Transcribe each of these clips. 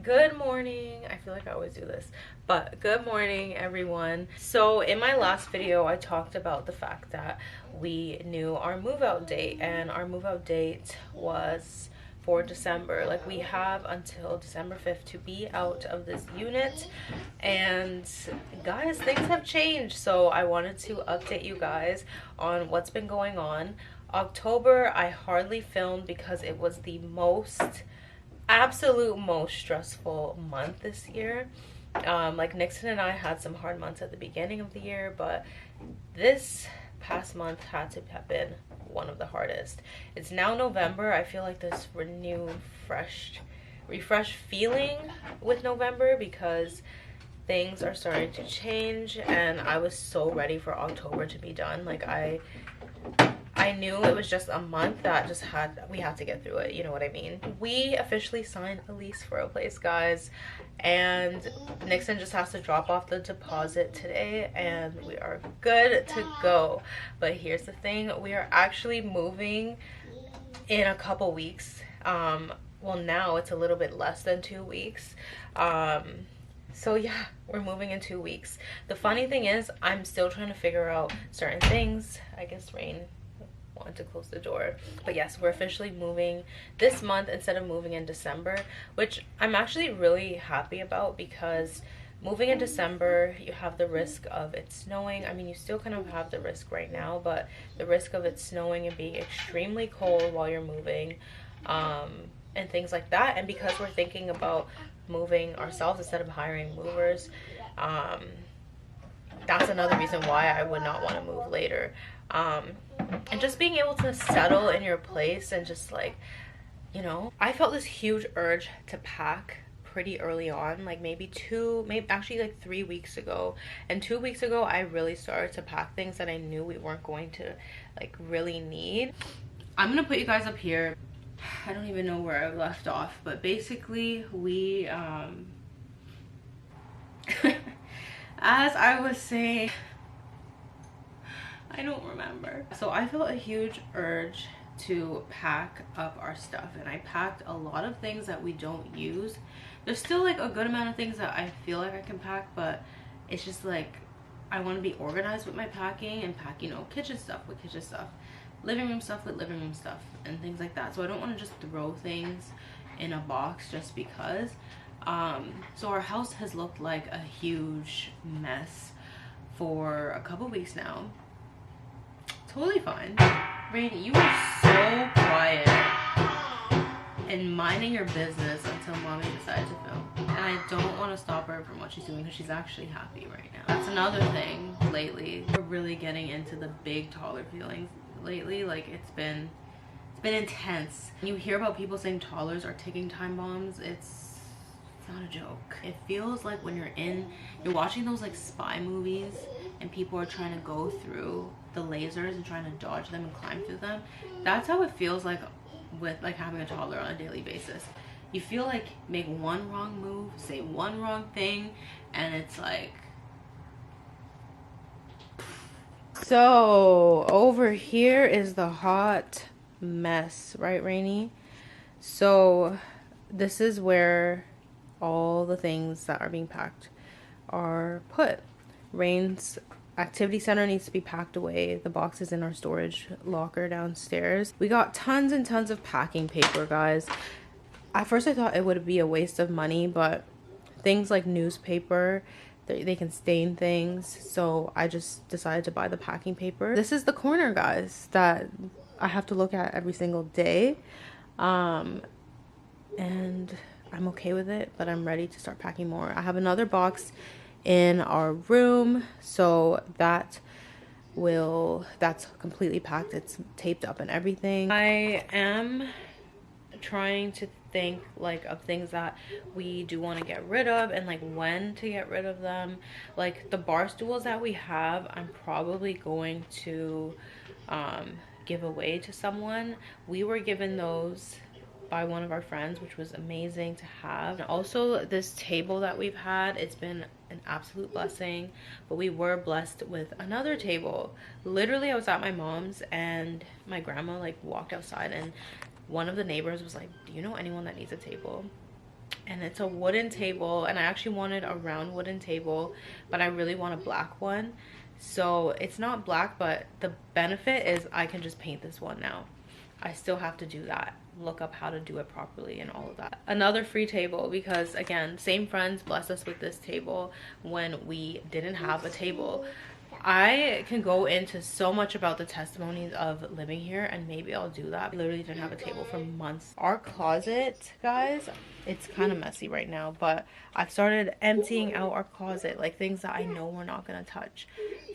Good morning. I feel like I always do this, but good morning, everyone. So, in my last video, I talked about the fact that we knew our move out date, and our move out date was for December. Like, we have until December 5th to be out of this unit. And, guys, things have changed. So, I wanted to update you guys on what's been going on. October, I hardly filmed because it was the absolute most stressful month this year. Like Nixon and I had some hard months at the beginning of the year, but this past month had to have been one of the hardest. It's now November. I feel like this renewed, refreshed feeling with November because things are starting to change, and I was so ready for October to be done. Like I knew it was just a month that we had to get through it, you know what I mean? We officially signed a lease for a place, guys, and Nixon just has to drop off the deposit today and we are good to go. But here's the thing, we are actually moving in a couple weeks. Well, now it's a little bit less than 2 weeks. So yeah, we're moving in 2 weeks. The funny thing is, I'm still trying to figure out certain things. I guess Rain wanted to close the door. But yes, we're officially moving this month instead of moving in December, which I'm actually really happy about because moving in December, you have the risk of it snowing. I mean, you still kind of have the risk right now, but the risk of it snowing and being extremely cold while you're moving, and things like that. And because we're thinking about moving ourselves instead of hiring movers, that's another reason why I would not want to move later. And just being able to settle in your place and just like, I felt this huge urge to pack pretty early on, like maybe actually like 3 weeks ago. And 2 weeks ago, I really started to pack things that I knew we weren't going to like really need. I'm gonna put you guys up here. I don't even know where I left off, but basically we, as I was saying, I don't remember. So I felt a huge urge to pack up our stuff, and I packed a lot of things that we don't use. There's still like a good amount of things that I feel like I can pack, but it's just like I want to be organized with my packing and pack, kitchen stuff with kitchen stuff, living room stuff with living room stuff, and things like that. So I don't want to just throw things in a box just because. So our house has looked like a huge mess for a couple weeks now. Totally fine. Rainy, you are so quiet and minding your business until mommy decided to film. And I don't want to stop her from what she's doing because she's actually happy right now. That's another thing lately. We're really getting into the big toddler feelings lately. Like it's been intense. You hear about people saying toddlers are ticking time bombs. It's not a joke. It feels like when you're watching those like spy movies and people are trying to go through the lasers and trying to dodge them and climb through them. That's how it feels like with like having a toddler on a daily basis. You feel like make one wrong move, say one wrong thing, and it's like. So over here is the hot mess, right, Rainy? So this is where all the things that are being packed are put. Rain's activity center needs to be packed away. The box is in our storage locker downstairs. We got tons and tons of packing paper, guys. At first I thought it would be a waste of money, but things like newspaper, they can stain things, so I just decided to buy the packing paper. This is the corner, guys, that I have to look at every single day, and I'm okay with it, but I'm ready to start packing more. I have another box in our room, so that's completely packed. It's taped up and everything. I am trying to think like of things that we do want to get rid of and like when to get rid of them. Like the bar stools that we have, I'm probably going to give away to someone. We were given those by one of our friends, which was amazing to have. And also this table that we've had, it's been an absolute blessing, but we were blessed with another table. Literally, I was at my mom's and my grandma like walked outside and one of the neighbors was like, do you know anyone that needs a table? and it's a wooden table, and I actually wanted a round wooden table, but I really want a black one. So it's not black, but the benefit is I can just paint this one now. I still have to do that, look up how to do it properly and all of that. Another free table, because again, same friends blessed us with this table when we didn't have a table. I can go into so much about the testimonies of living here, and maybe I'll do that. We literally didn't have a table for months. Our closet, guys, it's kind of messy right now, but I've started emptying out our closet, like things that I know we're not gonna touch.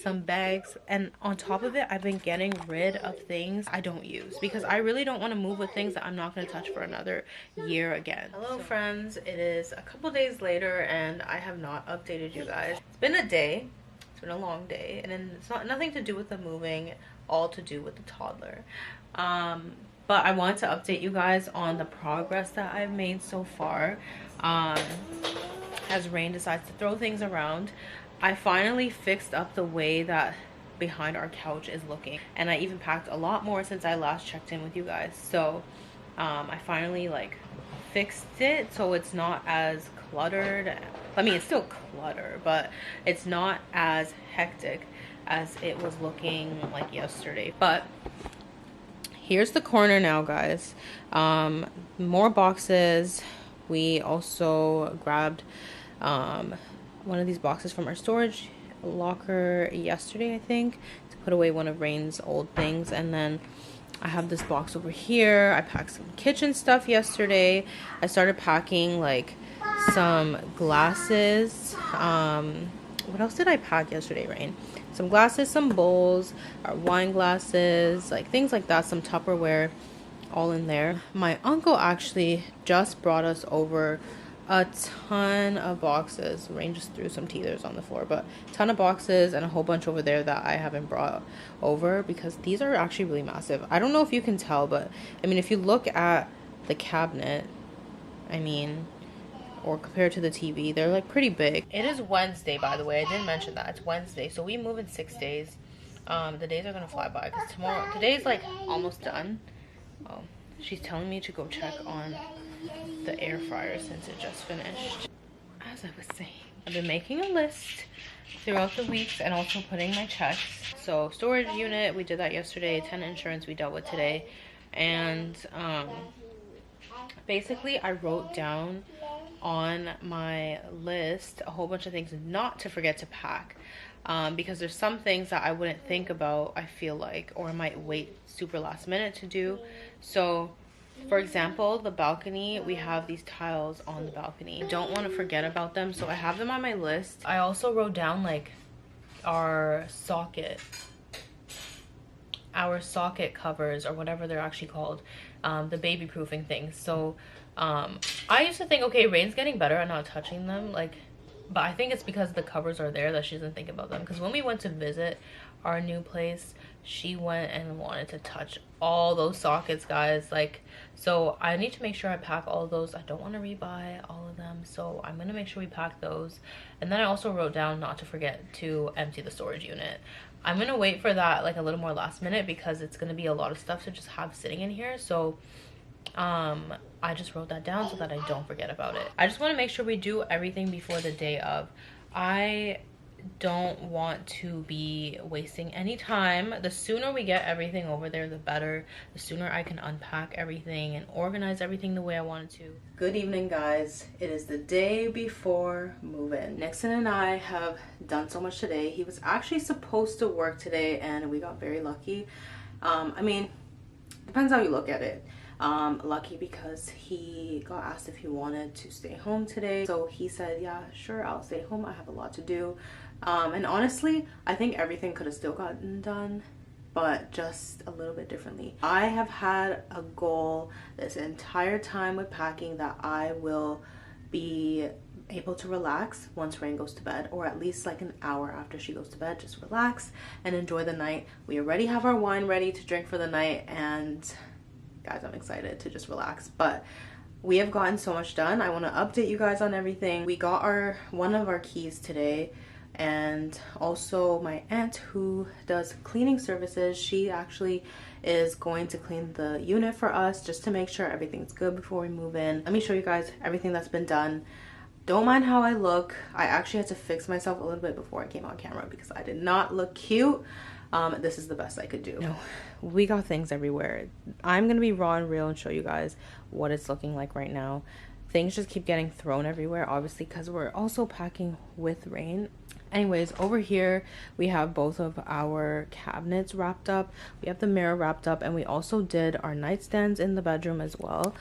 Some bags, and on top of it, I've been getting rid of things I don't use, because I really don't want to move with things that I'm not going to touch for another year again. Hello friends, it is a couple days later and I have not updated you guys. It's been a day. It's been a long day, and it's nothing to do with the moving, all to do with the toddler. But I want to update you guys on the progress that I've made so far. As Rain decides to throw things around, I finally fixed up the way that behind our couch is looking, and I even packed a lot more since I last checked in with you guys. So I finally like fixed it so it's not as cluttered. I mean, it's still clutter, but it's not as hectic as it was looking like yesterday. But here's the corner now, guys. More boxes. We also grabbed one of these boxes from our storage locker yesterday, I think, to put away one of Rain's old things. And then I have this box over here. I packed some kitchen stuff yesterday. I started packing like some glasses. What else did I pack yesterday, Rain? Some glasses, some bowls, our wine glasses, like things like that, some Tupperware, all in there. My uncle actually just brought us over a ton of boxes. Rain just threw some teethers on the floor, but a ton of boxes and a whole bunch over there that I haven't brought over because these are actually really massive. I don't know if you can tell, but I mean, if you look at the cabinet, I mean, or compared to the TV, they're like pretty big. It is Wednesday, by the way. I didn't mention that. It's Wednesday, so we move in 6 days. The days are gonna fly by because today's like almost done. Oh, she's telling me to go check on the air fryer since it just finished. As I was saying, I've been making a list throughout the weeks and also putting my checks. So storage unit, we did that yesterday. Tenant insurance we dealt with today, and basically I wrote down on my list a whole bunch of things not to forget to pack, because there's some things that I wouldn't think about, I feel like, or I might wait super last minute to do. So for example, the balcony, we have these tiles on the balcony. I don't want to forget about them, so I have them on my list. I also wrote down like our socket covers, or whatever they're actually called, the baby proofing things. So I used to think, okay, Rain's getting better at not touching them, like, but I think it's because the covers are there that she doesn't think about them. Because when we went to visit our new place, she went and wanted to touch all those sockets, guys. Like, so I need to make sure I pack all of those. I don't want to rebuy all of them, so I'm gonna make sure we pack those. And then I also wrote down not to forget to empty the storage unit. I'm gonna wait for that like a little more last minute because it's gonna be a lot of stuff to just have sitting in here. So I just wrote that down so that I don't forget about it. I just want to make sure we do everything before the day of. I don't want to be wasting any time. The sooner we get everything over there, the better. The sooner I can unpack everything and organize everything the way I wanted to. Good evening, guys. It is the day before move-in. Nixon and I have done so much today. He was actually supposed to work today and we got very lucky. I mean, depends how you look at it. Lucky because he got asked if he wanted to stay home today, so he said, yeah, sure, I'll stay home. I have a lot to do. And honestly, I think everything could have still gotten done, but just a little bit differently. I have had a goal this entire time with packing that I will be able to relax once Rain goes to bed, or at least like an hour after she goes to bed. Just relax and enjoy the night. We already have our wine ready to drink for the night, and guys, I'm excited to just relax. But we have gotten so much done. I want to update you guys on everything. We got one of our keys today. And also my aunt who does cleaning services, she actually is going to clean the unit for us just to make sure everything's good before we move in. Let me show you guys everything that's been done. Don't mind how I look. I actually had to fix myself a little bit before I came on camera because I did not look cute. This is the best I could do. No, we got things everywhere. I'm gonna be raw and real and show you guys what it's looking like right now. Things just keep getting thrown everywhere, obviously, because we're also packing with Rain. Anyways, over here we have both of our cabinets wrapped up. We have the mirror wrapped up, and we also did our nightstands in the bedroom as well.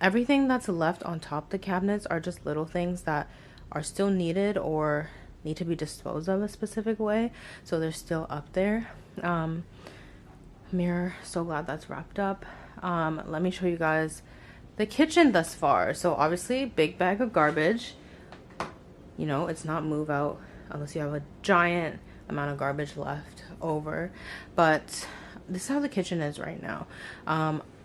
Everything that's left on top of the cabinets are just little things that are still needed or need to be disposed of a specific way, so they're still up there. Mirror, so glad that's wrapped up. Let me show you guys the kitchen thus far. So obviously big bag of garbage. You know, it's not move out unless you have a giant amount of garbage left over, but this is how the kitchen is right now.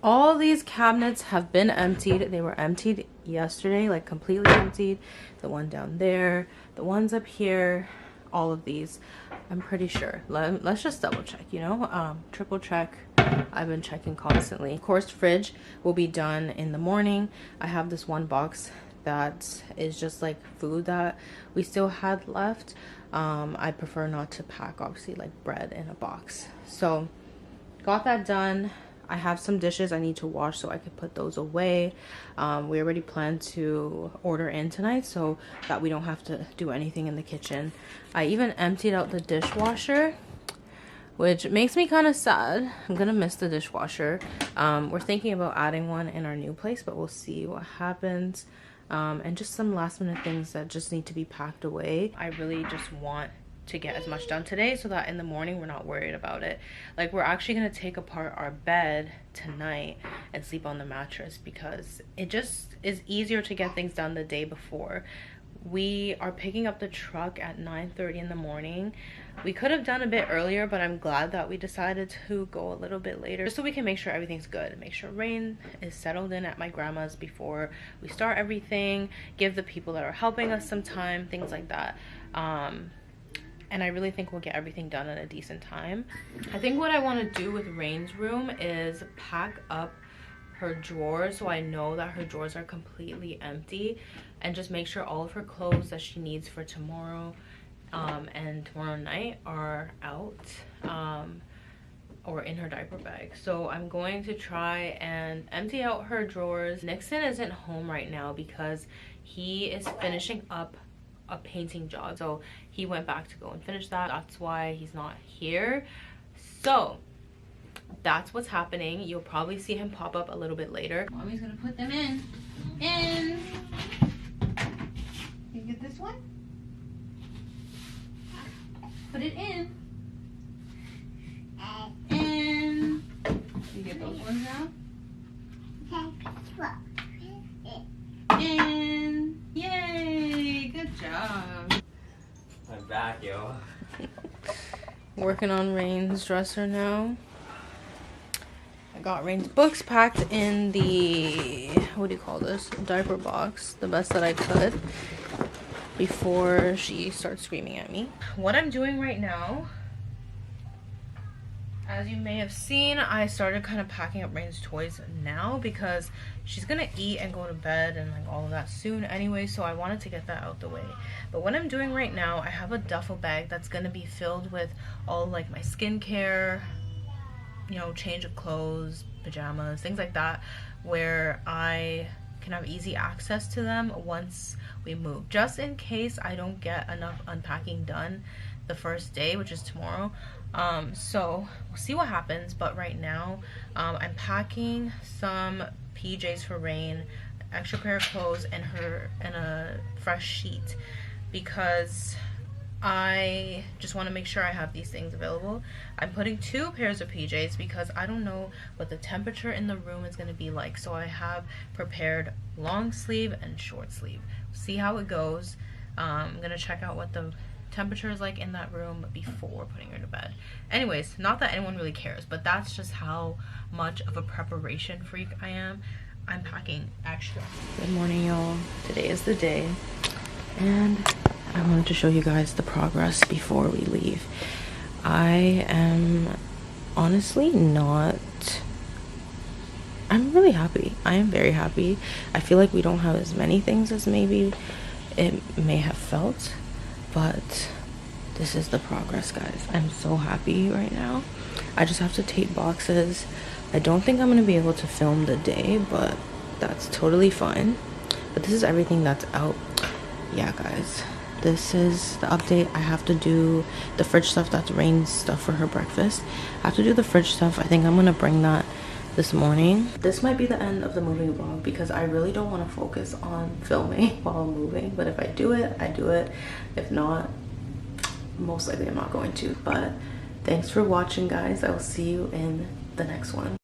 All these cabinets have been emptied. They were emptied yesterday, like completely emptied. The one down there, the ones up here, all of these, I'm pretty sure. Let's just double check, you know, triple check. I've been checking constantly. Of course, fridge will be done in the morning. I have this one box that is just like food that we still had left. I prefer not to pack, obviously, like bread in a box. So got that done. I have some dishes I need to wash so I could put those away. We already planned to order in tonight so that we don't have to do anything in the kitchen. I even emptied out the dishwasher, which makes me kind of sad. I'm gonna miss the dishwasher. We're thinking about adding one in our new place, but we'll see what happens. And just some last minute things that just need to be packed away. I really just want to get as much done today so that in the morning we're not worried about it. Like, we're actually gonna take apart our bed tonight and sleep on the mattress because it just is easier to get things done the day before. We are picking up the truck at 9:30 in the morning. We could have done a bit earlier, but I'm glad that we decided to go a little bit later just so we can make sure everything's good, make sure Rain is settled in at my grandma's before we start everything, give the people that are helping us some time, things like that. And I really think we'll get everything done at a decent time. I think what I want to do with Rain's room is pack up her drawers so I know that her drawers are completely empty, and just make sure all of her clothes that she needs for tomorrow and tomorrow night are out or in her diaper bag. So I'm going to try and empty out her drawers. Nixon isn't home right now because he is finishing up a painting job, so he went back to go and finish that. That's why he's not here. So that's what's happening. You'll probably see him pop up a little bit later. Mommy's gonna put them in. You get this one? Put it in. And you get those ones now? And yay, good job. I'm back, yo. Working on Rain's dresser now. I got Rain's books packed in the, what do you call this, diaper box, the best that I could before she starts screaming at me. What I'm doing right now, as you may have seen, I started kind of packing up Rain's toys now because she's gonna eat and go to bed and like all of that soon anyway, so I wanted to get that out the way. But what I'm doing right now, I have a duffel bag that's gonna be filled with all like my skincare, you know, change of clothes, pajamas, things like that, where I can have easy access to them once we move, just in case I don't get enough unpacking done the first day, which is tomorrow. So we'll see what happens, but right now I'm packing some PJs for Rain, extra pair of clothes, and a fresh sheet because I just want to make sure I have these things available. I'm putting 2 pairs of PJs because I don't know what the temperature in the room is going to be like, so I have prepared long sleeve and short sleeve. See how it goes. I'm going to check out what the temperature is like in that room before putting her to bed. Anyways, not that anyone really cares, but that's just how much of a preparation freak I am. I'm packing extra. Good morning, y'all. Today is the day, and I wanted to show you guys the progress before we leave. I am honestly not... I'm really happy. I am very happy. I feel like we don't have as many things as maybe it may have felt, but this is the progress, guys. I'm so happy right now. I just have to tape boxes. I don't think I'm gonna be able to film the day, but that's totally fine. But this is everything that's out. Yeah, guys, this is the update. I have to do the fridge stuff. That's Rain's stuff for her breakfast. I have to do the fridge stuff. I think I'm gonna bring that this morning. This might be the end of the moving vlog because I really don't want to focus on filming while I'm moving, but if I do it, I do it. If not, most likely I'm not going to. But thanks for watching, guys. I will see you in the next one.